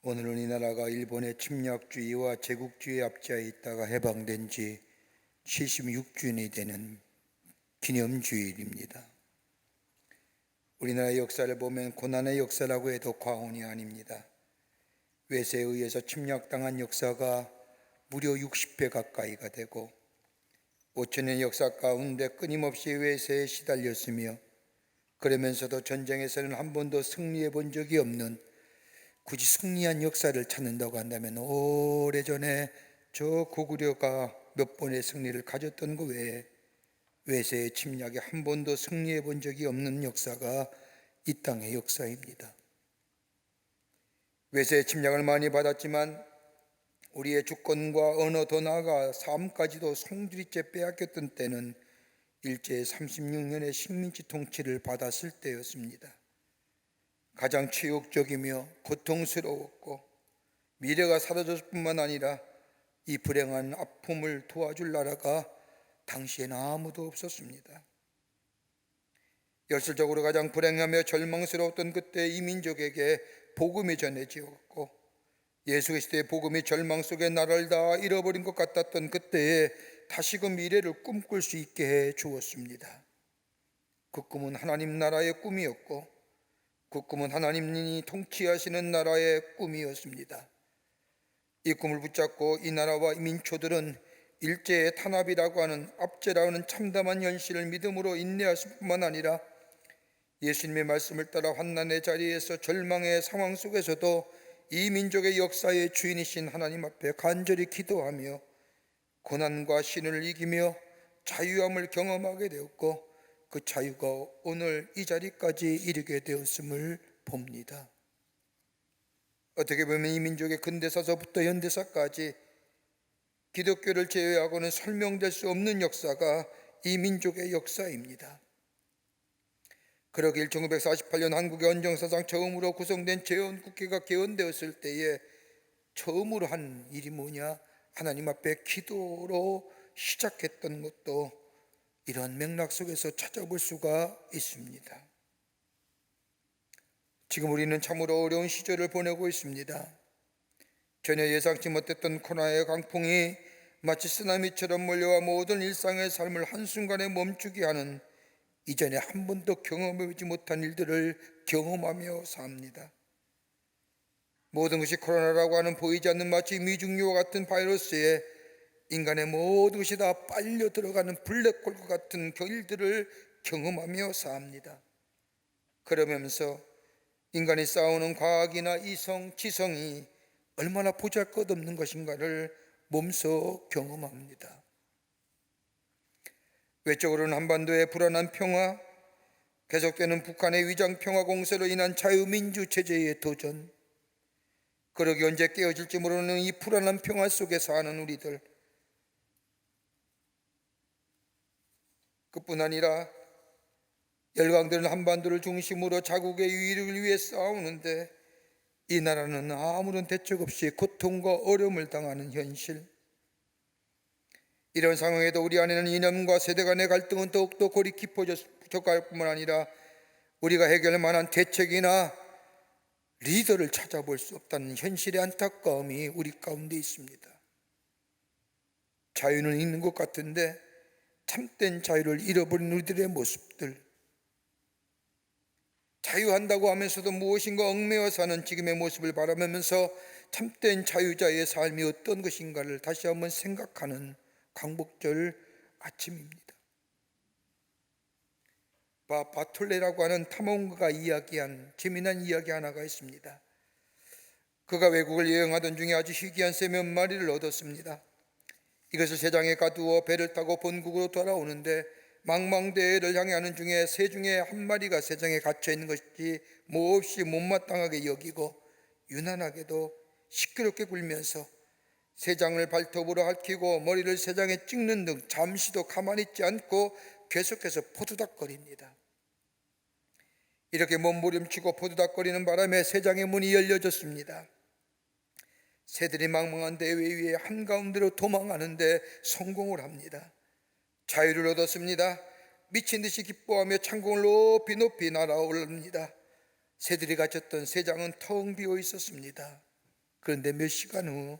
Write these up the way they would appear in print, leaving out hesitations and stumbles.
오늘은 이 나라가 일본의 침략주의와 제국주의에 압제하에 있다가 해방된 지 76주년이 되는 기념주일입니다. 우리나라의 역사를 보면 고난의 역사라고 해도 과언이 아닙니다. 외세에 의해서 침략당한 역사가 무려 60회 가까이가 되고 5천년의 역사 가운데 끊임없이 외세에 시달렸으며, 그러면서도 전쟁에서는 한 번도 승리해 본 적이 없는, 굳이 승리한 역사를 찾는다고 한다면 오래전에 저 고구려가 몇 번의 승리를 가졌던 것 외에 외세의 침략에 한 번도 승리해 본 적이 없는 역사가 이 땅의 역사입니다. 외세의 침략을 많이 받았지만 우리의 주권과 언어, 더 나아가 삶까지도 송두리째 빼앗겼던 때는 일제 36년의 식민지 통치를 받았을 때였습니다. 가장 치욕적이며 고통스러웠고, 미래가 사라졌을 뿐만 아니라 이 불행한 아픔을 도와줄 나라가 당시에는 아무도 없었습니다. 열설적으로 가장 불행하며 절망스러웠던 그때 이 민족에게 복음이 전해지었고, 예수 그리스도의 복음이 절망 속에 나라를 다 잃어버린 것 같았던 그때에 다시금 미래를 꿈꿀 수 있게 해 주었습니다. 그 꿈은 하나님 나라의 꿈이었고, 그 꿈은 하나님이 통치하시는 나라의 꿈이었습니다. 이 꿈을 붙잡고 이 나라와 이 민초들은 일제의 탄압이라고 하는, 압제라고 하는 참담한 현실을 믿음으로 인내했을 뿐만 아니라 예수님의 말씀을 따라 환난의 자리에서 절망의 상황 속에서도 이 민족의 역사의 주인이신 하나님 앞에 간절히 기도하며 고난과 신을 이기며 자유함을 경험하게 되었고, 그 자유가 오늘 이 자리까지 이르게 되었음을 봅니다. 어떻게 보면 이 민족의 근대사서부터 현대사까지 기독교를 제외하고는 설명될 수 없는 역사가 이 민족의 역사입니다. 그러길 1948년 한국의 헌정사상 처음으로 구성된 재헌국회가 개헌되었을 때에 처음으로 한 일이 뭐냐? 하나님 앞에 기도로 시작했던 것도 이러한 맥락 속에서 찾아볼 수가 있습니다. 지금 우리는 참으로 어려운 시절을 보내고 있습니다. 전혀 예상치 못했던 코로나의 강풍이 마치 쓰나미처럼 몰려와 모든 일상의 삶을 한순간에 멈추게 하는, 이전에 한 번도 경험해보지 못한 일들을 경험하며 삽니다. 모든 것이 코로나라고 하는 보이지 않는 마치 미중류와 같은 바이러스에 인간의 모든 것이 다 빨려 들어가는 블랙홀과 같은 일들을 경험하며 삽니다. 그러면서 인간이 쌓아오는 과학이나 이성, 지성이 얼마나 보잘것없는 것인가를 몸소 경험합니다. 외적으로는 한반도의 불안한 평화, 계속되는 북한의 위장평화 공세로 인한 자유민주 체제의 도전, 그러기 언제 깨어질지 모르는 이 불안한 평화 속에 사는 우리들, 그뿐 아니라 열강들은 한반도를 중심으로 자국의 유일을 위해 싸우는데 이 나라는 아무런 대책 없이 고통과 어려움을 당하는 현실, 이런 상황에도 우리 안에는 이념과 세대 간의 갈등은 더욱더 골이 깊어져갈 뿐만 아니라 우리가 해결할 만한 대책이나 리더를 찾아볼 수 없다는 현실의 안타까움이 우리 가운데 있습니다. 자유는 있는 것 같은데 참된 자유를 잃어버린 우리들의 모습들, 자유한다고 하면서도 무엇인가 얽매여 사는 지금의 모습을 바라보면서 참된 자유자의 삶이 어떤 것인가를 다시 한번 생각하는 광복절 아침입니다. 바톨레라고 하는 탐험가가 이야기한 재미난 이야기 하나가 있습니다. 그가 외국을 여행하던 중에 아주 희귀한 새 몇 마리를 얻었습니다. 이것을 새장에 가두어 배를 타고 본국으로 돌아오는데 망망대해를 향해 하는 중에 새 중에 한 마리가 새장에 갇혀 있는 것이 몹시 못마땅하게 여기고 유난하게도 시끄럽게 굴면서 새장을 발톱으로 핥히고 머리를 새장에 찍는 등 잠시도 가만히 있지 않고 계속해서 포드닥거립니다. 이렇게 몸부림치고 포드닥거리는 바람에 새장의 문이 열려졌습니다. 새들이 망망한 대회 위에 한가운데로 도망하는데 성공을 합니다. 자유를 얻었습니다. 미친 듯이 기뻐하며 창공을 높이 높이 날아올랍니다. 새들이 갇혔던 새장은 텅 비어 있었습니다. 그런데 몇 시간 후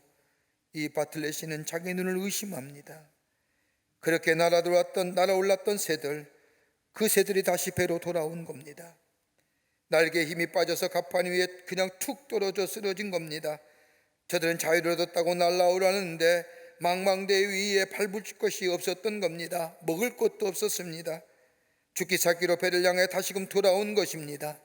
이 바틀렛이는 자기 눈을 의심합니다. 그렇게 날아올랐던 새들, 그 새들이 다시 배로 돌아온 겁니다. 날개에 힘이 빠져서 갑판 위에 그냥 툭 떨어져 쓰러진 겁니다. 저들은 자유를 얻었다고 날아오라는데 망망대 위에 발붙일 것이 없었던 겁니다. 먹을 것도 없었습니다. 죽기 살기로 배를 향해 다시금 돌아온 것입니다.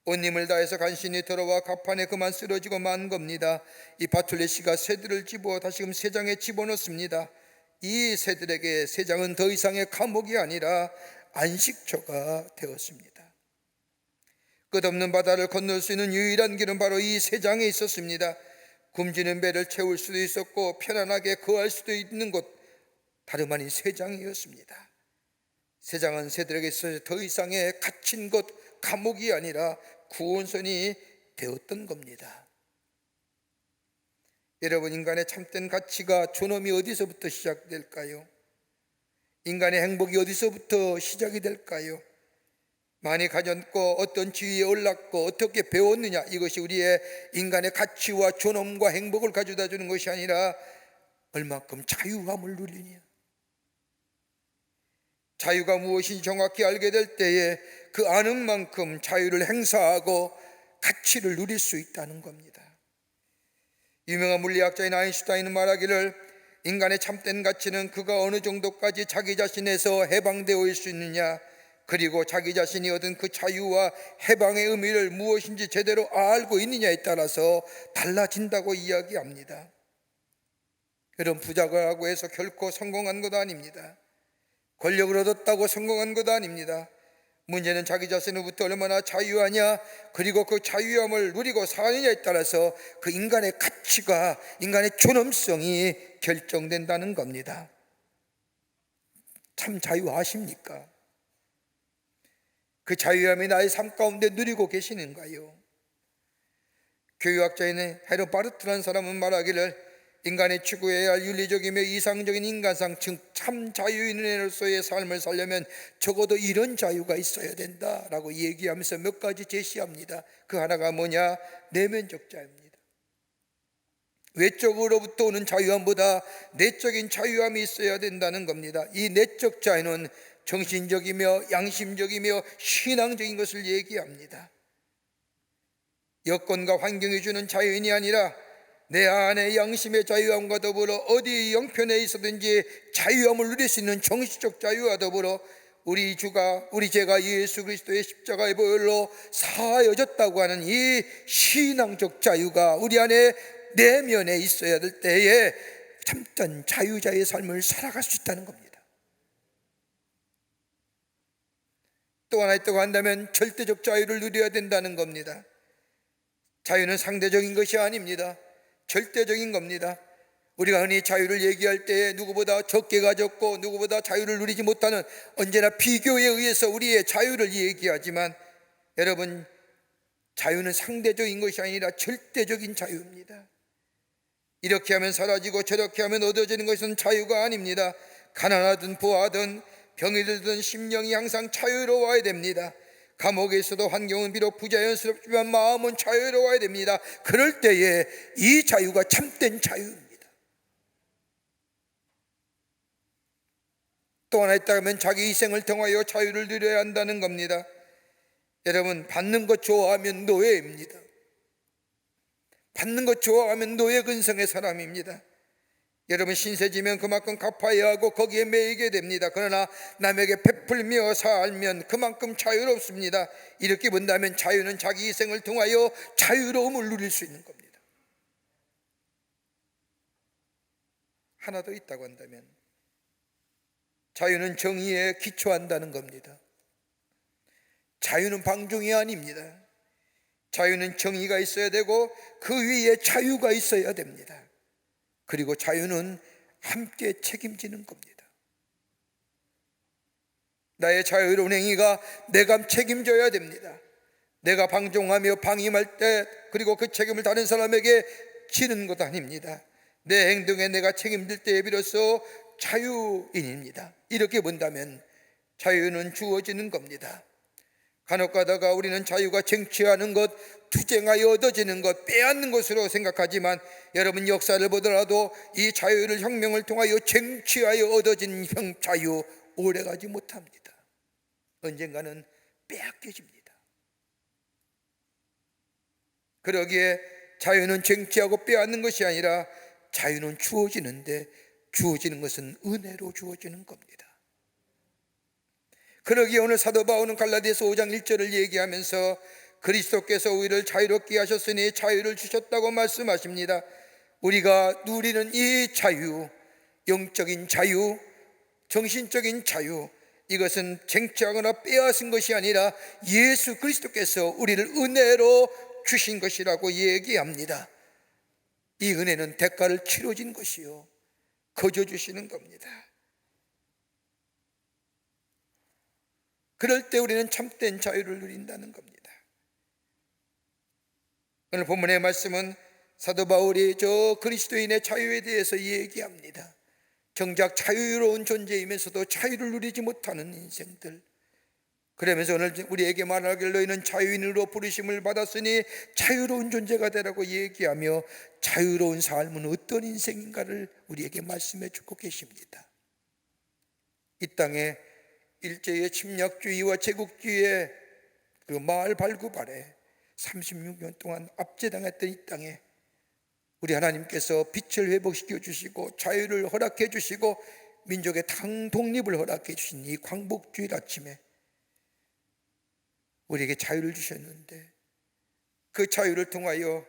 온 힘을 다해서 간신히 들어와 갑판에 그만 쓰러지고 만 겁니다. 이 바툴레시가 새들을 집어 다시금 새장에 집어넣습니다. 이 새들에게 새장은 더 이상의 감옥이 아니라 안식처가 되었습니다. 끝없는 바다를 건널 수 있는 유일한 길은 바로 이 새장에 있었습니다. 굶주린 배를 채울 수도 있었고 편안하게 거할 수도 있는 곳, 다름 아닌 새장이었습니다. 새장은 새들에게 있어서 더 이상의 갇힌 곳, 감옥이 아니라 구원선이 되었던 겁니다. 여러분, 인간의 참된 가치가 존엄이 어디서부터 시작될까요? 인간의 행복이 어디서부터 시작이 될까요? 많이 가졌고 어떤 지위에 올랐고 어떻게 배웠느냐, 이것이 우리의 인간의 가치와 존엄과 행복을 가져다 주는 것이 아니라 얼마큼 자유함을 누리느냐. 자유가 무엇인지 정확히 알게 될 때에 그 아는 만큼 자유를 행사하고 가치를 누릴 수 있다는 겁니다. 유명한 물리학자인 아인슈타인은 말하기를 인간의 참된 가치는 그가 어느 정도까지 자기 자신에서 해방되어 있을 수 있느냐, 그리고 자기 자신이 얻은 그 자유와 해방의 의미를 무엇인지 제대로 알고 있느냐에 따라서 달라진다고 이야기합니다. 여러분, 부자라고 해서 결코 성공한 것도 아닙니다. 권력을 얻었다고 성공한 것도 아닙니다. 문제는 자기 자신으로부터 얼마나 자유하냐, 그리고 그 자유함을 누리고 사느냐에 따라서 그 인간의 가치가, 인간의 존엄성이 결정된다는 겁니다. 참 자유하십니까? 그 자유함이 나의 삶 가운데 누리고 계시는가요? 교육학자인 헤르바르트라는 사람은 말하기를 인간이 추구해야 할 윤리적이며 이상적인 인간상, 즉 참 자유인으로서의 삶을 살려면 적어도 이런 자유가 있어야 된다라고 얘기하면서 몇 가지 제시합니다. 그 하나가 뭐냐? 내면적 자유입니다. 외적으로부터 오는 자유함보다 내적인 자유함이 있어야 된다는 겁니다. 이 내적 자유는 정신적이며 양심적이며 신앙적인 것을 얘기합니다. 여건과 환경이 주는 자유인이 아니라 내 안의 양심의 자유함과 더불어 어디 영편에 있어든지 자유함을 누릴 수 있는 정신적 자유와 더불어 우리 죄가 예수 그리스도의 십자가의 보혈로 사하여졌다고 하는 이 신앙적 자유가 우리 안에 내면에 있어야 될 때에 참된 자유자의 삶을 살아갈 수 있다는 겁니다. 또 하나 있다고 한다면 절대적 자유를 누려야 된다는 겁니다. 자유는 상대적인 것이 아닙니다. 절대적인 겁니다. 우리가 흔히 자유를 얘기할 때 누구보다 적게 가졌고 누구보다 자유를 누리지 못하는, 언제나 비교에 의해서 우리의 자유를 얘기하지만, 여러분, 자유는 상대적인 것이 아니라 절대적인 자유입니다. 이렇게 하면 사라지고 저렇게 하면 얻어지는 것은 자유가 아닙니다. 가난하든 부하든 병이 들든 심령이 항상 자유로워야 됩니다. 감옥에 있어도 환경은 비록 부자연스럽지만 마음은 자유로워야 됩니다. 그럴 때에 이 자유가 참된 자유입니다. 또 하나 있다면 자기 희생을 통하여 자유를 누려야 한다는 겁니다. 여러분, 받는 것 좋아하면 노예입니다. 받는 것 좋아하면 노예 근성의 사람입니다. 여러분, 신세지면 그만큼 갚아야 하고 거기에 매이게 됩니다. 그러나 남에게 베풀며 살면 그만큼 자유롭습니다. 이렇게 본다면 자유는 자기 희생을 통하여 자유로움을 누릴 수 있는 겁니다. 하나 더 있다고 한다면 자유는 정의에 기초한다는 겁니다. 자유는 방종이 아닙니다. 자유는 정의가 있어야 되고 그 위에 자유가 있어야 됩니다. 그리고 자유는 함께 책임지는 겁니다. 나의 자유로운 행위가 내가 책임져야 됩니다. 내가 방종하며 방임할 때, 그리고 그 책임을 다른 사람에게 지는 것 아닙니다. 내 행동에 내가 책임질 때에 비로소 자유인입니다. 이렇게 본다면 자유는 주어지는 겁니다. 간혹 가다가 우리는 자유가 쟁취하는 것, 투쟁하여 얻어지는 것, 빼앗는 것으로 생각하지만 여러분 역사를 보더라도 이 자유를 혁명을 통하여 쟁취하여 얻어진 자유 오래가지 못합니다. 언젠가는 빼앗겨집니다. 그러기에 자유는 쟁취하고 빼앗는 것이 아니라 자유는 주어지는데 주어지는 것은 은혜로 주어지는 겁니다. 그러기에 오늘 사도 바울은 갈라디아서 5장 1절을 얘기하면서 그리스도께서 우리를 자유롭게 하셨으니 자유를 주셨다고 말씀하십니다. 우리가 누리는 이 자유, 영적인 자유, 정신적인 자유, 이것은 쟁취하거나 빼앗은 것이 아니라 예수 그리스도께서 우리를 은혜로 주신 것이라고 얘기합니다. 이 은혜는 대가를 치러진 것이요, 거저 주시는 겁니다. 그럴 때 우리는 참된 자유를 누린다는 겁니다. 오늘 본문의 말씀은 사도 바울이 저 그리스도인의 자유에 대해서 얘기합니다. 정작 자유로운 존재이면서도 자유를 누리지 못하는 인생들, 그러면서 오늘 우리에게 말하길 너희는 자유인으로 부르심을 받았으니 자유로운 존재가 되라고 얘기하며 자유로운 삶은 어떤 인생인가를 우리에게 말씀해 주고 계십니다. 이 땅에 일제의 침략주의와 제국주의의 그 마을 발굽 아래 36년 동안 압제당했던 이 땅에 우리 하나님께서 빛을 회복시켜 주시고 자유를 허락해 주시고 민족의 당 독립을 허락해 주신 이 광복주일 아침에 우리에게 자유를 주셨는데 그 자유를 통하여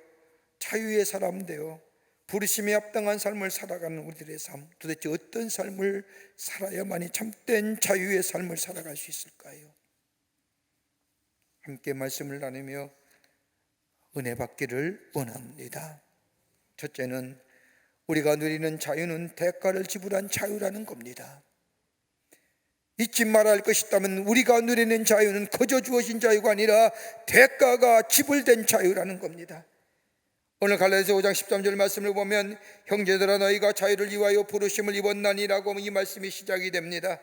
자유의 사람 되어 부르심에 합당한 삶을 살아가는 우리들의 삶, 도대체 어떤 삶을 살아야만이 참된 자유의 삶을 살아갈 수 있을까요? 함께 말씀을 나누며 은혜 받기를 원합니다. 첫째는 우리가 누리는 자유는 대가를 지불한 자유라는 겁니다. 잊지 말아야 할 것이 있다면 우리가 누리는 자유는 거저 주어진 자유가 아니라 대가가 지불된 자유라는 겁니다. 오늘 갈라디아서 5장 13절 말씀을 보면 형제들아 너희가 자유를 위하여 부르심을 입었나니라고 이 말씀이 시작이 됩니다.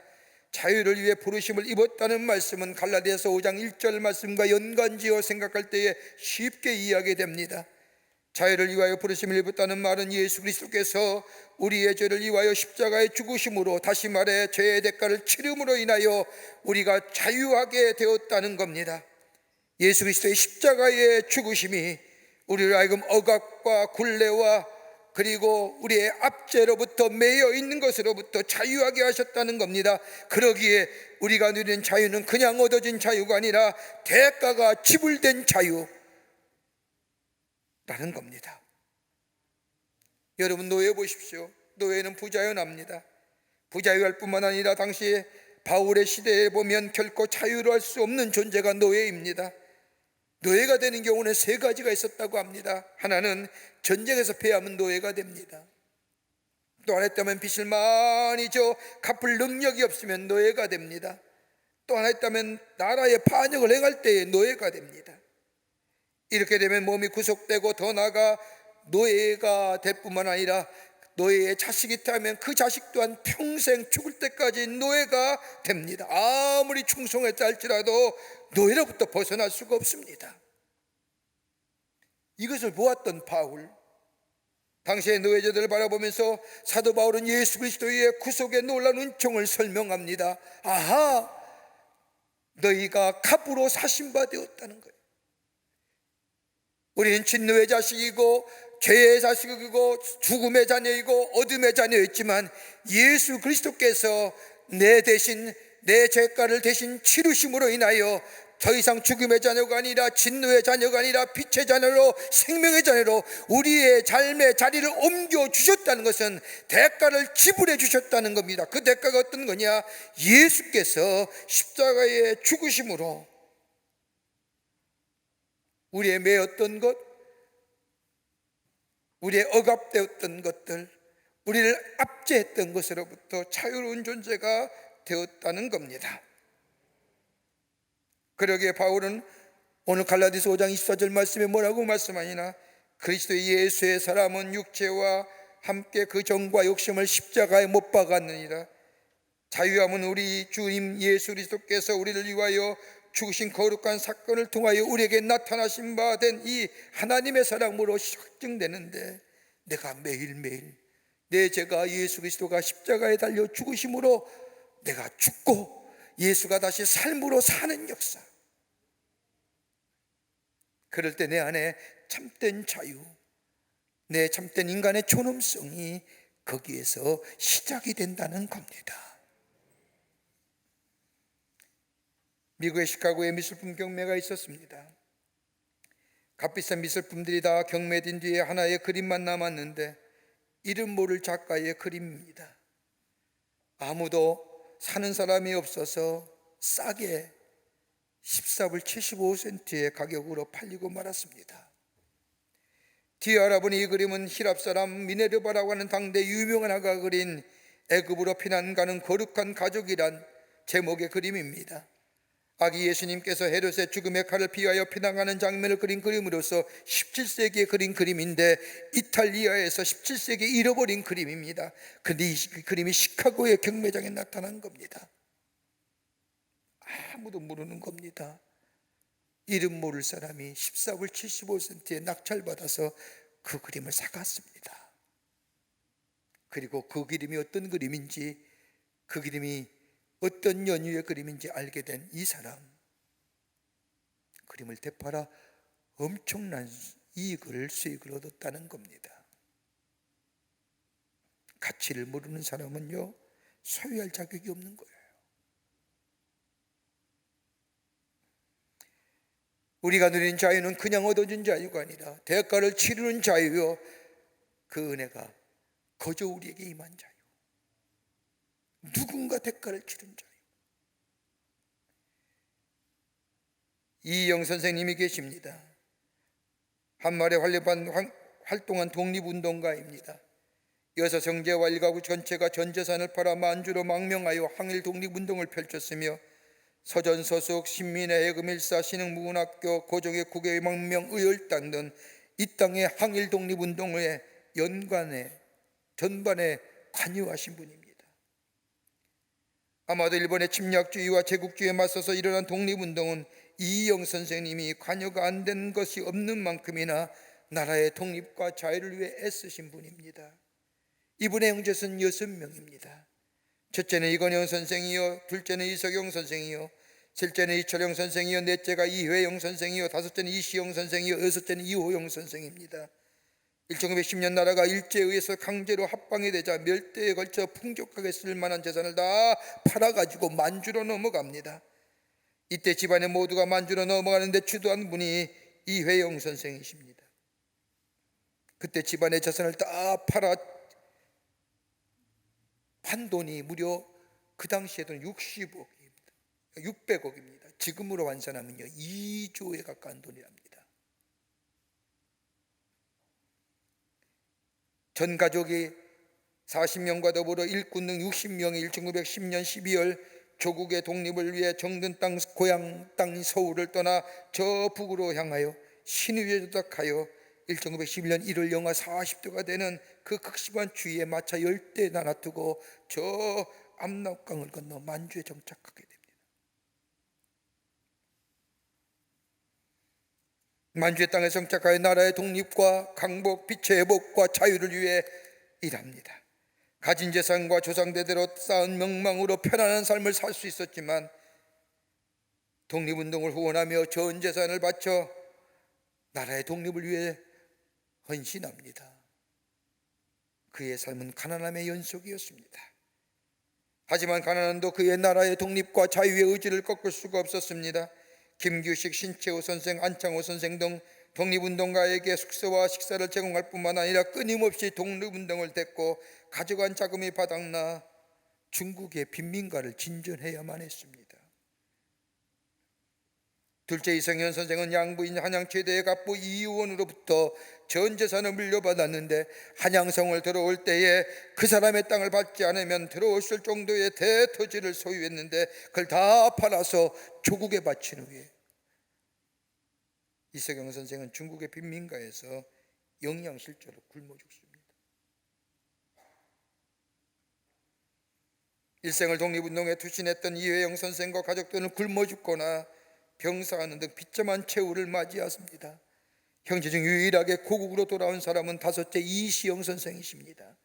자유를 위해 부르심을 입었다는 말씀은 갈라디아서 5장 1절 말씀과 연관지어 생각할 때에 쉽게 이해하게 됩니다. 자유를 위하여 부르심을 입었다는 말은 예수 그리스도께서 우리의 죄를 위하여 십자가에 죽으심으로, 다시 말해 죄의 대가를 치름으로 인하여 우리가 자유하게 되었다는 겁니다. 예수 그리스도의 십자가의 죽으심이 우리를 하여금 억압과 굴레와 그리고 우리의 압제로부터 매여 있는 것으로부터 자유하게 하셨다는 겁니다. 그러기에 우리가 누리는 자유는 그냥 얻어진 자유가 아니라 대가가 지불된 자유라는 겁니다. 여러분 노예 보십시오. 노예는 부자연합니다. 부자유할 뿐만 아니라 당시 바울의 시대에 보면 결코 자유로울 수 없는 존재가 노예입니다. 노예가 되는 경우는 세 가지가 있었다고 합니다. 하나는 전쟁에서 패하면 노예가 됩니다. 또 하나 있다면 빚을 많이 져 갚을 능력이 없으면 노예가 됩니다. 또 하나 있다면 나라의 반역을 행할 때에 노예가 됩니다. 이렇게 되면 몸이 구속되고 더 나아가 노예가 될 뿐만 아니라 노예의 자식이 있다면 그 자식 또한 평생 죽을 때까지 노예가 됩니다. 아무리 충성했다 할지라도 노예로부터 벗어날 수가 없습니다. 이것을 보았던 바울, 당시의 노예자들을 바라보면서 사도 바울은 예수 그리스도의 구속의 놀라운 은총을 설명합니다. 아하, 너희가 값으로 사신 바 되었다는 거예요. 우리는 진노의 자식이고 죄의 자식이고 죽음의 자녀이고 어둠의 자녀였지만 예수 그리스도께서 내 대신 내 죄가를 대신 치르심으로 인하여 더 이상 죽음의 자녀가 아니라 진노의 자녀가 아니라 빛의 자녀로 생명의 자녀로 우리의 삶의 자리를 옮겨주셨다는 것은 대가를 지불해 주셨다는 겁니다. 그 대가가 어떤 거냐? 예수께서 십자가의 죽으심으로 우리의 매였던 것, 우리의 억압되었던 것들, 우리를 압제했던 것으로부터 자유로운 존재가 되었다는 겁니다. 그러기에 바울은 오늘 갈라디아서 5장 24절 말씀에 뭐라고 말씀하니나 그리스도 예수의 사람은 육체와 함께 그 정과 욕심을 십자가에 못 박았느니라. 자유함은 우리 주님 예수 그리스도께서 우리를 위하여 죽으신 거룩한 사건을 통하여 우리에게 나타나신 바 된 이 하나님의 사랑으로 확증되는데, 내가 매일매일 내 죄가 예수 그리스도가 십자가에 달려 죽으심으로 내가 죽고 예수가 다시 삶으로 사는 역사, 그럴 때 내 안에 참된 자유, 내 참된 인간의 존엄성이 거기에서 시작이 된다는 겁니다. 미국의 시카고에 미술품 경매가 있었습니다. 값비싼 미술품들이 다 경매된 뒤에 하나의 그림만 남았는데 이름 모를 작가의 그림입니다. 아무도 사는 사람이 없어서 싸게 14불 75센트의 가격으로 팔리고 말았습니다. 뒤에 알아보니 이 그림은 히랍 사람 미네르바라고 하는 당대 유명한 화가가 그린 애굽으로 피난 가는 거룩한 가족이란 제목의 그림입니다. 아기 예수님께서 헤롯의 죽음의 칼을 피하여 피난가는 장면을 그린 그림으로서 17세기에 그린 그림인데 이탈리아에서 17세기에 잃어버린 그림입니다. 그런데 이 그림이 시카고의 경매장에 나타난 겁니다. 아무도 모르는 겁니다. 이름 모를 사람이 14불 75센트에 낙찰받아서 그 그림을 사갔습니다. 그리고 그 그림이 어떤 그림인지, 그 그림이 어떤 연유의 그림인지 알게 된 이 사람, 그림을 되팔아 엄청난 수익을 얻었다는 겁니다. 가치를 모르는 사람은요, 소유할 자격이 없는 거예요. 우리가 누리는 자유는 그냥 얻어진 자유가 아니라 대가를 치르는 자유요, 그 은혜가 거저 우리에게 임한 자유, 누군가 대가를 치른 자유. 이희영 선생님이 계십니다. 한말에 활동한 독립운동가입니다. 이어서 정제와 일가구 전체가 전 재산을 팔아 만주로 망명하여 항일 독립운동을 펼쳤으며 서전서숙, 신민회, 해금일사, 신흥무군학교, 고종의 국외 망명, 의열단 등 이 땅의 항일 독립운동의 전반에 관여하신 분입니다. 아마도 일본의 침략주의와 제국주의에 맞서서 일어난 독립운동은 이희영 선생님이 관여가 안 된 것이 없는 만큼이나 나라의 독립과 자유를 위해 애쓰신 분입니다. 이분의 형제는 6명입니다. 첫째는 이건영 선생이요, 둘째는 이석영 선생이요, 셋째는 이철영 선생이요, 넷째가 이회영 선생이요, 다섯째는 이시영 선생이요, 여섯째는 이호영 선생입니다. 1910년 나라가 일제에 의해서 강제로 합방이 되자 멸대에 걸쳐 풍족하게 쓸만한 재산을 다 팔아가지고 만주로 넘어갑니다. 이때 집안의 모두가 만주로 넘어가는데 주도한 분이 이회영 선생이십니다. 그때 집안의 재산을 다 팔아 판 돈이 무려 그 당시에 돈 600억입니다. 지금으로 환산하면요 2조에 가까운 돈이랍니다. 전 가족이 40명과 더불어 일꾼 등 60명이 1910년 12월 조국의 독립을 위해 정든 땅, 고향 땅 서울을 떠나 저 북으로 향하여 신의에 도착하여 1911년 1월 영하 40도가 되는 그 극심한 추위에 마차 10대 나눠두고 저 압록강을 건너 만주에 정착하게 됩니다. 만주의 땅에 정착하여 나라의 독립과 강복, 빛의 회복과 자유를 위해 일합니다. 가진 재산과 조상대대로 쌓은 명망으로 편안한 삶을 살 수 있었지만 독립운동을 후원하며 전 재산을 바쳐 나라의 독립을 위해 헌신합니다. 그의 삶은 가난함의 연속이었습니다. 하지만 가난함도 그의 나라의 독립과 자유의 의지를 꺾을 수가 없었습니다. 김규식, 신채호 선생, 안창호 선생 등 독립운동가에게 숙소와 식사를 제공할 뿐만 아니라 끊임없이 독립운동을 댔고 가져간 자금이 바닥나 중국의 빈민가를 진전해야만 했습니다. 둘째 이성현 선생은 양부인 한양 최대의 갑부 이의원으로부터 전 재산을 물려받았는데 한양성을 들어올 때에 그 사람의 땅을 받지 않으면 들어오실 정도의 대토지를 소유했는데 그걸 다 팔아서 조국에 바친 후에 이석영 선생은 중국의 빈민가에서 영양실조로 굶어 죽습니다. 일생을 독립운동에 투신했던 이회영 선생과 가족들은 굶어 죽거나 병사하는 등 비참한 최후를 맞이했습니다. 형제 중 유일하게 고국으로 돌아온 사람은 다섯째 이시영 선생이십니다.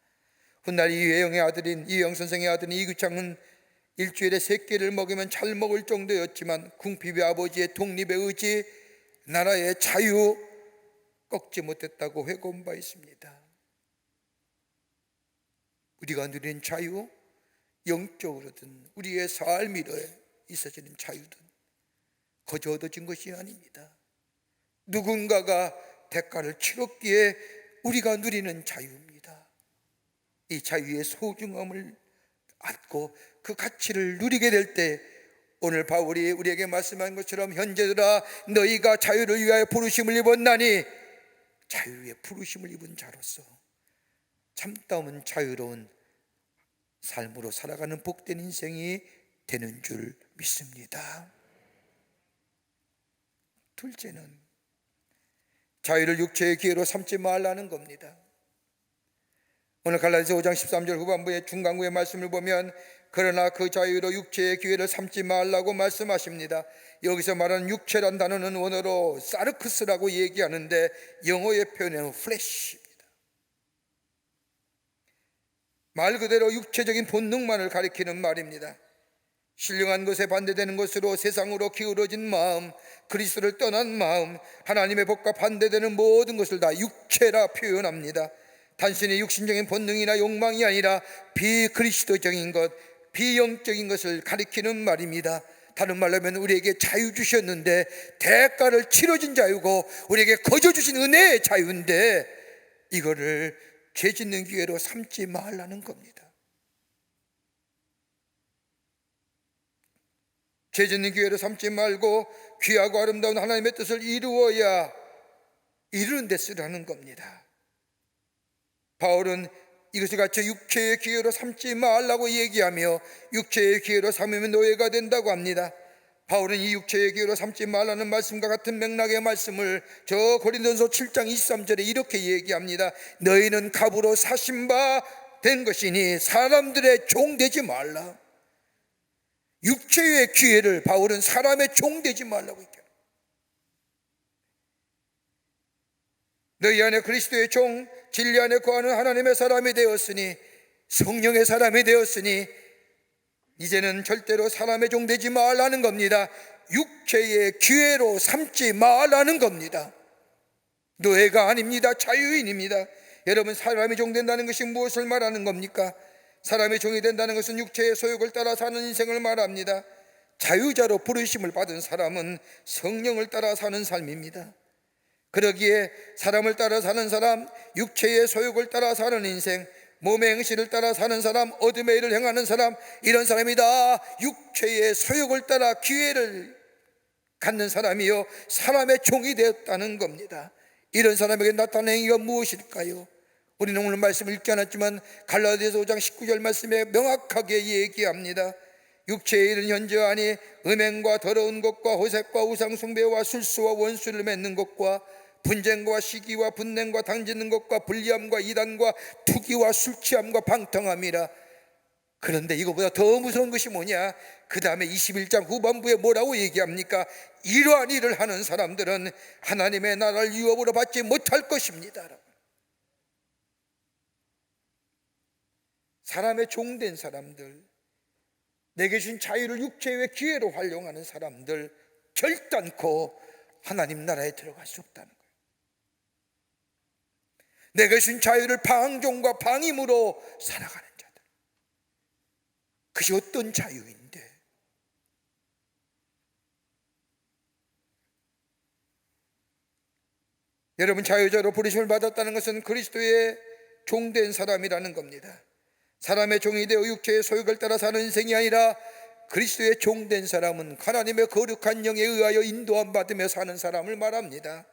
훗날 이회영 선생의 아들인 이규창은 일주일에 3끼를 먹으면 잘 먹을 정도였지만 궁핍의 아버지의 독립의 의지, 나라의 자유 꺾지 못했다고 회고한 바 있습니다. 우리가 누리는 자유, 영적으로든 우리의 삶이 있어지는 자유든 거저 얻어진 것이 아닙니다. 누군가가 대가를 치렀기에 우리가 누리는 자유입니다. 이 자유의 소중함을 알고 그 가치를 누리게 될 때 오늘 바울이 우리에게 말씀한 것처럼 현재들아 너희가 자유를 위하여 부르심을 입었나니 자유의 부르심을 입은 자로서 참다운 자유로운 삶으로 살아가는 복된 인생이 되는 줄 믿습니다. 둘째는 자유를 육체의 기회로 삼지 말라는 겁니다. 오늘 갈라디아서 5장 13절 후반부의 중간부의 말씀을 보면 그러나 그 자유로 육체의 기회를 삼지 말라고 말씀하십니다. 여기서 말하는 육체란 단어는 원어로 사르크스라고 얘기하는데 영어의 표현은 플래시입니다. 말 그대로 육체적인 본능만을 가리키는 말입니다. 신령한 것에 반대되는 것으로 세상으로 기울어진 마음, 그리스도를 떠난 마음, 하나님의 법과 반대되는 모든 것을 다 육체라 표현합니다. 단순히 육신적인 본능이나 욕망이 아니라 비그리스도적인 것, 비영적인 것을 가리키는 말입니다. 다른 말로 하면 우리에게 자유 주셨는데 대가를 치러진 자유고 우리에게 거저 주신 은혜의 자유인데 이거를 죄 짓는 기회로 삼지 말라는 겁니다. 죄 짓는 기회로 삼지 말고 귀하고 아름다운 하나님의 뜻을 이루어야 이루는 데 쓰라는 겁니다. 바울은 이것을 같이 육체의 기회로 삼지 말라고 얘기하며 육체의 기회로 삼으면 노예가 된다고 합니다. 바울은 이 육체의 기회로 삼지 말라는 말씀과 같은 맥락의 말씀을 저 고린도전서 7장 23절에 이렇게 얘기합니다. 너희는 갑으로 사신 바 된 것이니 사람들의 종 되지 말라. 육체의 기회를 바울은 사람의 종 되지 말라고 얘기합니다. 너희 안에 그리스도의 종, 진리 안에 거하는 하나님의 사람이 되었으니 성령의 사람이 되었으니 이제는 절대로 사람의 종 되지 말라는 겁니다. 육체의 기회로 삼지 말라는 겁니다. 노예가 아닙니다. 자유인입니다. 여러분, 사람의 종 된다는 것이 무엇을 말하는 겁니까? 사람의 종이 된다는 것은 육체의 소욕을 따라 사는 인생을 말합니다. 자유자로 부르심을 받은 사람은 성령을 따라 사는 삶입니다. 그러기에 사람을 따라 사는 사람, 육체의 소욕을 따라 사는 인생, 몸의 행실을 따라 사는 사람, 어둠의 일을 행하는 사람, 이런 사람이 다 육체의 소욕을 따라 기회를 갖는 사람이요 사람의 종이 되었다는 겁니다. 이런 사람에게 나타나는 행위가 무엇일까요? 우리는 오늘 말씀을 읽지 않았지만 갈라디아서 5장 19절 말씀에 명확하게 얘기합니다. 육체의 일은 현저하니 음행과 더러운 것과 호색과 우상숭배와 술수와 원수를 맺는 것과 분쟁과 시기와 분냉과 당짓는 것과 불리함과 이단과 투기와 술취함과 방탕함이라. 그런데 이거보다 더 무서운 것이 뭐냐? 그 다음에 21장 후반부에 뭐라고 얘기합니까? 이러한 일을 하는 사람들은 하나님의 나라를 유업으로 받지 못할 것입니다. 사람의 종된 사람들, 내게 주신 자유를 육체의 기회로 활용하는 사람들 결단코 하나님 나라에 들어갈 수 없다는 거예요. 내게 주신 자유를 방종과 방임으로 살아가는 자들, 그것이 어떤 자유인데? 여러분, 자유자로 부르심을 받았다는 것은 그리스도의 종된 사람이라는 겁니다. 사람의 종이 되어 육체의 소욕을 따라 사는 인생이 아니라 그리스도의 종된 사람은 하나님의 거룩한 영에 의하여 인도함 받으며 사는 사람을 말합니다.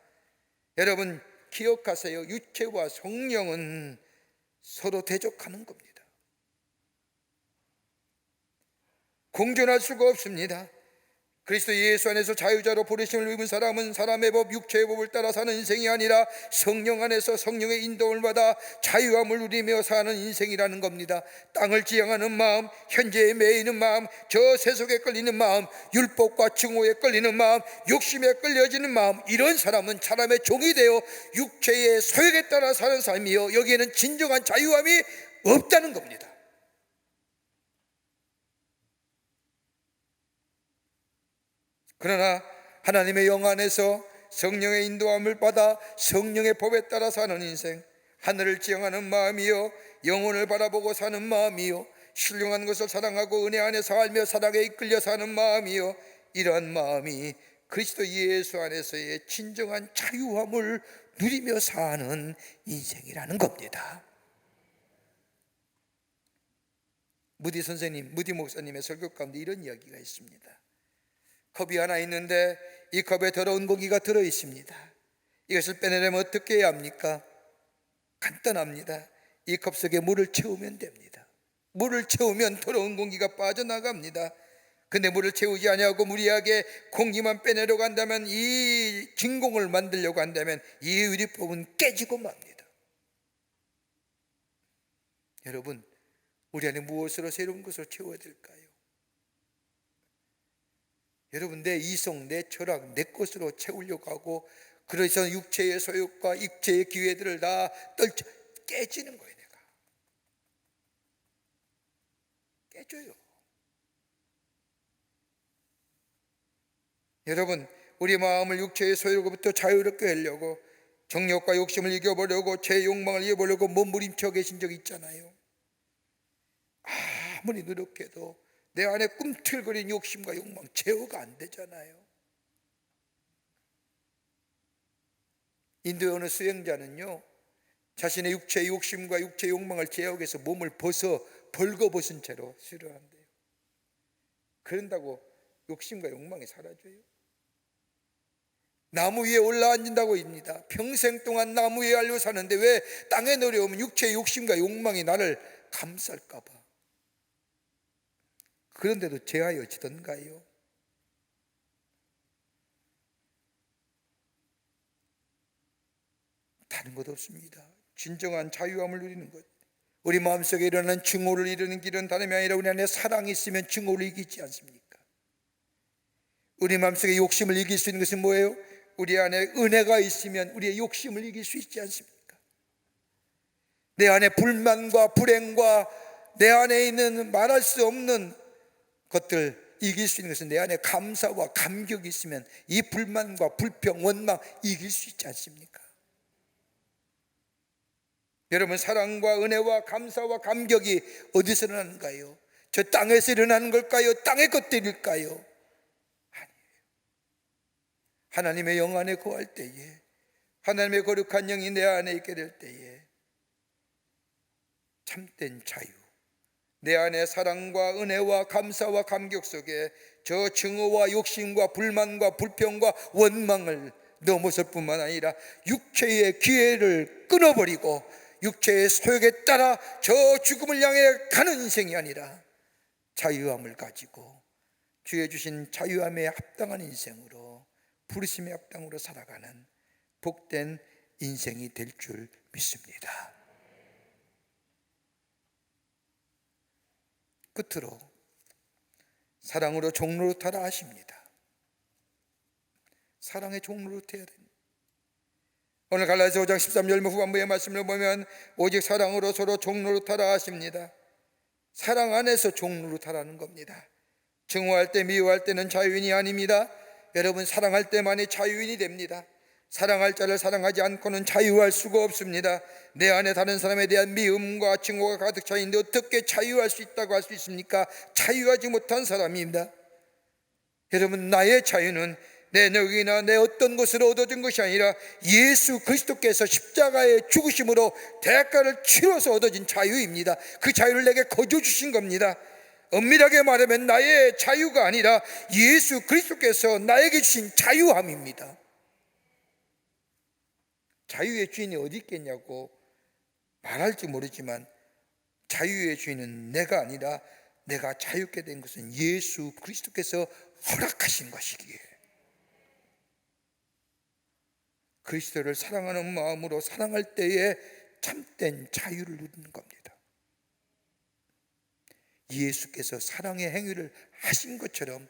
여러분, 기억하세요. 육체와 성령은 서로 대적하는 겁니다. 공존할 수가 없습니다. 그리스도 예수 안에서 자유자로 부르심을 입은 사람은 사람의 법, 육체의 법을 따라 사는 인생이 아니라 성령 안에서 성령의 인도를 받아 자유함을 누리며 사는 인생이라는 겁니다. 땅을 지향하는 마음, 현재에 매이는 마음, 저 세속에 끌리는 마음, 율법과 증오에 끌리는 마음, 욕심에 끌려지는 마음, 이런 사람은 사람의 종이 되어 육체의 소욕에 따라 사는 삶이요, 여기에는 진정한 자유함이 없다는 겁니다. 그러나 하나님의 영 안에서 성령의 인도함을 받아 성령의 법에 따라 사는 인생, 하늘을 지향하는 마음이요, 영혼을 바라보고 사는 마음이요, 신령한 것을 사랑하고 은혜 안에 살며 사랑에 이끌려 사는 마음이요, 이러한 마음이 그리스도 예수 안에서의 진정한 자유함을 누리며 사는 인생이라는 겁니다. 무디 선생님, 무디 목사님의 설교 가운데 이런 이야기가 있습니다. 컵이 하나 있는데 이 컵에 더러운 고기가 들어 있습니다. 이것을 빼내려면 어떻게 해야 합니까? 간단합니다. 이 컵 속에 물을 채우면 됩니다. 물을 채우면 더러운 공기가 빠져나갑니다. 근데 물을 채우지 아니하고 무리하게 공기만 빼내려고 한다면, 이 진공을 만들려고 한다면 이 유리법은 깨지고 맙니다. 여러분, 우리 안에 무엇으로 새로운 것을 채워야 될까요? 여러분, 내 이성, 내 철학, 내 것으로 채우려고 하고, 그래서 육체의 소욕과 육체의 기회들을 다 떨쳐 깨지는 거예요. 내가 깨져요. 여러분, 우리 마음을 육체의 소욕으로부터 자유롭게 하려고 정욕과 욕심을 이겨보려고, 제 욕망을 이겨보려고 몸부림쳐 계신 적 있잖아요. 아무리 노력해도 내 안에 꿈틀거리는 욕심과 욕망 제어가 안 되잖아요. 인도의 어느 수행자는요, 자신의 육체의 욕심과 육체의 욕망을 제어하기 위해서 몸을 벌거벗은 채로 수련한대요. 그런다고 욕심과 욕망이 사라져요? 나무 위에 올라앉는다고 합니다. 평생 동안 나무 위에 알려 사는데 왜 땅에 내려오면 육체의 욕심과 욕망이 나를 감쌀까 봐. 그런데도 제하여 지던가요? 다른 것 없습니다. 진정한 자유함을 누리는 것. 우리 마음속에 일어나는 증오를 이루는 길은 다름이 아니라 우리 안에 사랑이 있으면 증오를 이기지 않습니까? 우리 마음속에 욕심을 이길 수 있는 것은 뭐예요? 우리 안에 은혜가 있으면 우리의 욕심을 이길 수 있지 않습니까? 내 안에 불만과 불행과 내 안에 있는 말할 수 없는 것들 이길 수 있는 것은 내 안에 감사와 감격이 있으면 이 불만과 불평, 원망 이길 수 있지 않습니까? 여러분, 사랑과 은혜와 감사와 감격이 어디서 일어나는가요? 저 땅에서 일어나는 걸까요? 땅의 것들일까요? 아니에요. 하나님의 영 안에 거할 때에, 하나님의 거룩한 영이 내 안에 있게 될 때에 참된 자유, 내 안에 사랑과 은혜와 감사와 감격 속에 저 증오와 욕심과 불만과 불평과 원망을 넘어설 뿐만 아니라 육체의 기회를 끊어버리고 육체의 소욕에 따라 저 죽음을 향해 가는 인생이 아니라 자유함을 가지고 주의 주신 자유함에 합당한 인생으로, 부르심에 합당으로 살아가는 복된 인생이 될 줄 믿습니다. 끝으로 사랑으로 종노릇하라 하십니다. 사랑의 종노릇해야 됩니다. 오늘 갈라디아서 5장 13절 후반부의 말씀을 보면 오직 사랑으로 서로 종노릇하라 하십니다. 사랑 안에서 종노릇하라는 겁니다. 증오할 때, 미워할 때는 자유인이 아닙니다. 여러분, 사랑할 때만이 자유인이 됩니다. 사랑할 자를 사랑하지 않고는 자유할 수가 없습니다. 내 안에 다른 사람에 대한 미움과 증오가 가득 차 있는데 어떻게 자유할 수 있다고 할 수 있습니까? 자유하지 못한 사람입니다. 여러분, 나의 자유는 내 능력이나 내 어떤 것으로 얻어진 것이 아니라 예수 그리스도께서 십자가의 죽으심으로 대가를 치러서 얻어진 자유입니다. 그 자유를 내게 거저 주신 겁니다. 엄밀하게 말하면 나의 자유가 아니라 예수 그리스도께서 나에게 주신 자유함입니다. 자유의 주인이 어디 있겠냐고 말할지 모르지만 자유의 주인은 내가 아니라 내가 자유롭게 된 것은 예수 그리스도께서 허락하신 것이기에 그리스도를 사랑하는 마음으로 사랑할 때에 참된 자유를 누리는 겁니다. 예수께서 사랑의 행위를 하신 것처럼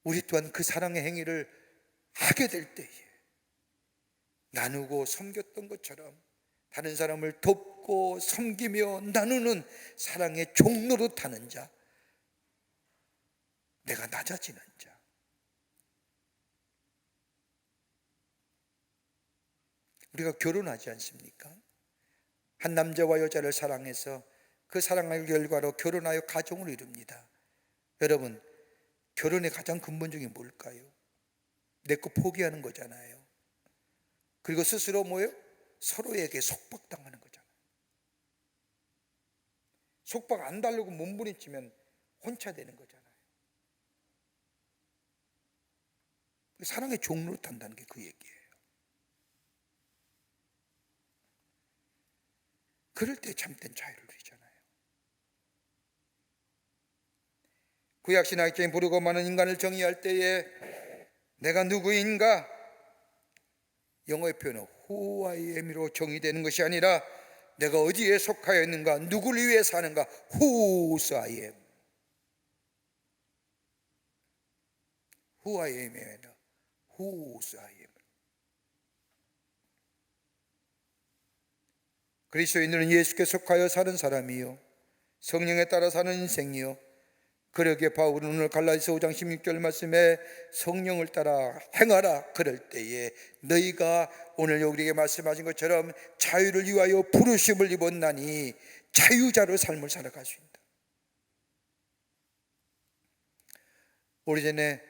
우리 또한 그 사랑의 행위를 하게 될 때에 나누고 섬겼던 것처럼 다른 사람을 돕고 섬기며 나누는 사랑의 종로로 타는 자, 내가 낮아지는 자, 우리가 결혼하지 않습니까? 한 남자와 여자를 사랑해서 그 사랑의 결과로 결혼하여 가정을 이룹니다. 여러분, 결혼의 가장 근본적인 게 뭘까요? 내 거 포기하는 거잖아요. 그리고 스스로 뭐예요? 서로에게 속박당하는 거잖아요. 속박 안 달라고 몸부림치면 혼차되는 거잖아요. 사랑의 종로로 탄다는 게 그 얘기예요. 그럴 때 참된 자유를 누리잖아요. 구약신학자인 부르고 많은 인간을 정의할 때에 내가 누구인가? 영어의 표현은 Who I am으로 정의되는 것이 아니라 내가 어디에 속하여 있는가? 누구를 위해 사는가? Whose I am. Who I am이 아니라 Whose I am. 그리스도인들은 예수께 속하여 사는 사람이요 성령에 따라 사는 인생이요. 그러기에 바울은 오늘 갈라디아서 5장 16절 말씀에 성령을 따라 행하라. 그럴 때에 너희가 오늘 우리에게 말씀하신 것처럼 자유를 위하여 부르심을 입었나니 자유자로 삶을 살아갈 수 있다. 오래전에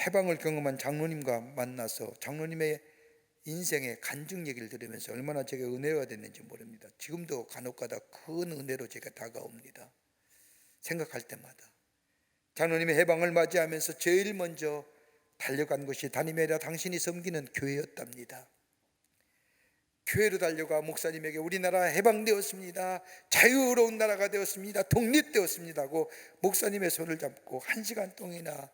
해방을 경험한 장로님과 만나서 장로님의 인생의 간증 얘기를 들으면서 얼마나 제가 은혜가 됐는지 모릅니다. 지금도 간혹가다 큰 은혜로 제가 다가옵니다. 생각할 때마다 장로님의 해방을 맞이하면서 제일 먼저 달려간 것이 담임이 아니라 당신이 섬기는 교회였답니다. 교회로 달려가 목사님에게 우리나라 해방되었습니다, 자유로운 나라가 되었습니다, 독립되었습니다 하고 목사님의 손을 잡고 1시간 동안이나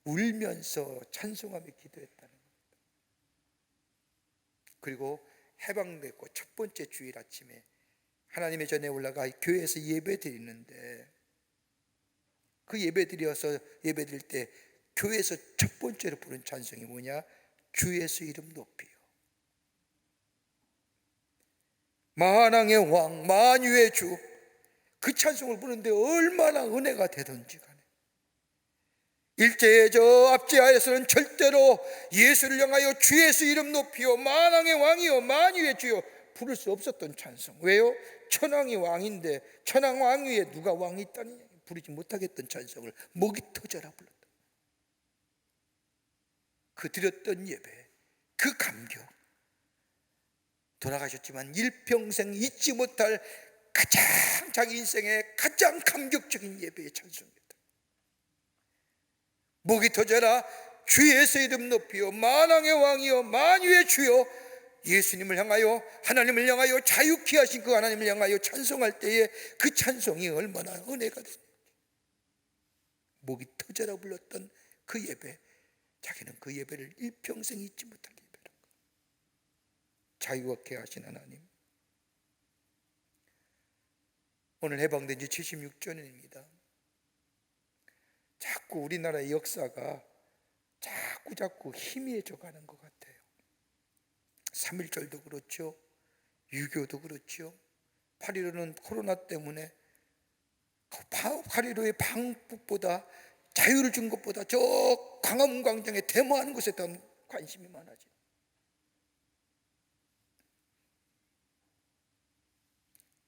울면서 찬송하며 기도했다는 겁니다. 그리고 해방됐고 첫 번째 주일 아침에 하나님의 전에 올라가 교회에서 예배 드리는데 그 예배 드릴 때 교회에서 첫 번째로 부른 찬송이 뭐냐? 주 예수 이름 높이요. 만왕의 왕 만유의 주, 그 찬송을 부르는데 얼마나 은혜가 되던지 간에 일제의 저 압제하에서는 절대로 예수를 향하여 주 예수 이름 높이요 만왕의 왕이요 만유의 주요 부를 수 없었던 찬송. 왜요? 천왕이 왕인데 천왕 왕 위에 누가 왕이 있다니 부르지 못하겠던 찬송을 목이 터져라 불렀다. 그 드렸던 예배, 그 감격, 돌아가셨지만 일평생 잊지 못할 가장 자기 인생의 가장 감격적인 예배의 찬송입니다. 목이 터져라 주 예수 이름 높이요 만왕의 왕이요 만유의 주요 예수님을 향하여 하나님을 향하여 자유케 하신 그 하나님을 향하여 찬송할 때에 그 찬송이 얼마나 은혜가 됐는지 목이 터져라 불렀던 그 예배, 자기는 그 예배를 일평생 잊지 못할 예배라고. 자유케 하신 하나님, 오늘 해방된 지 76주년입니다. 자꾸 우리나라의 역사가 자꾸 희미해져 가는 것 같아요. 3.1절도 그렇죠, 6.25도 그렇죠, 8.15는 코로나 때문에 8.15의 방북보다 자유를 준 것보다 저 광화문 광장에 데모하는 것에 더 관심이 많아져.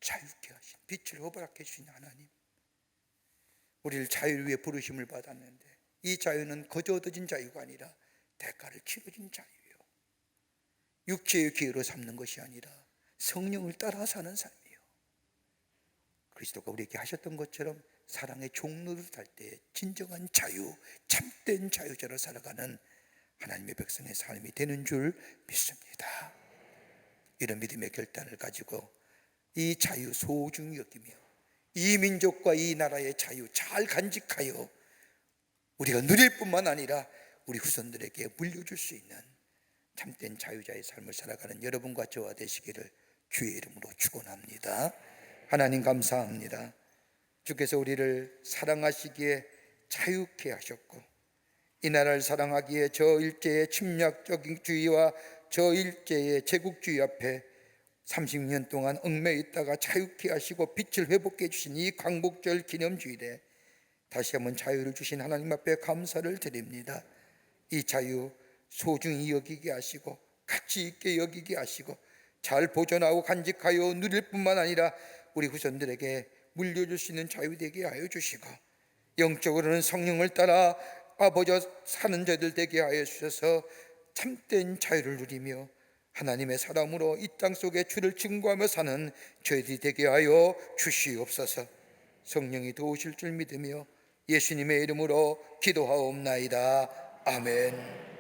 자유케 하신, 빛을 허락해 주신 하나님, 우리를 자유를 위해 부르심을 받았는데 이 자유는 거저 얻어진 자유가 아니라 대가를 치러진 자유예요. 육체의 기회로 삼는 것이 아니라 성령을 따라 사는 삶이에요. 그리스도가 우리에게 하셨던 것처럼 사랑의 종로를 탈 때 진정한 자유, 참된 자유자로 살아가는 하나님의 백성의 삶이 되는 줄 믿습니다. 이런 믿음의 결단을 가지고 이 자유 소중히 여기며 이 민족과 이 나라의 자유 잘 간직하여 우리가 누릴 뿐만 아니라 우리 후손들에게 물려줄 수 있는 참된 자유자의 삶을 살아가는 여러분과 저와 되시기를 주의 이름으로 축원합니다. 하나님 감사합니다. 주께서 우리를 사랑하시기에 자유케 하셨고, 이 나라를 사랑하기에 저 일제의 침략적인 주의와 저 일제의 제국주의 앞에 30년 동안 얽매여 있다가 자유케 하시고 빛을 회복해 주신 이 광복절 기념주일에 다시 한번 자유를 주신 하나님 앞에 감사를 드립니다. 이 자유 소중히 여기게 하시고 가치 있게 여기게 하시고 잘 보존하고 간직하여 누릴 뿐만 아니라 우리 후손들에게 물려줄 수 있는 자유 되게 하여 주시고, 영적으로는 성령을 따라 아버지와 사는 자들 되게 하여 주셔서 참된 자유를 누리며 하나님의 사람으로 이 땅 속에 주를 증거하며 사는 저희들이 되게 하여 주시옵소서. 성령이 도우실 줄 믿으며 예수님의 이름으로 기도하옵나이다. 아멘.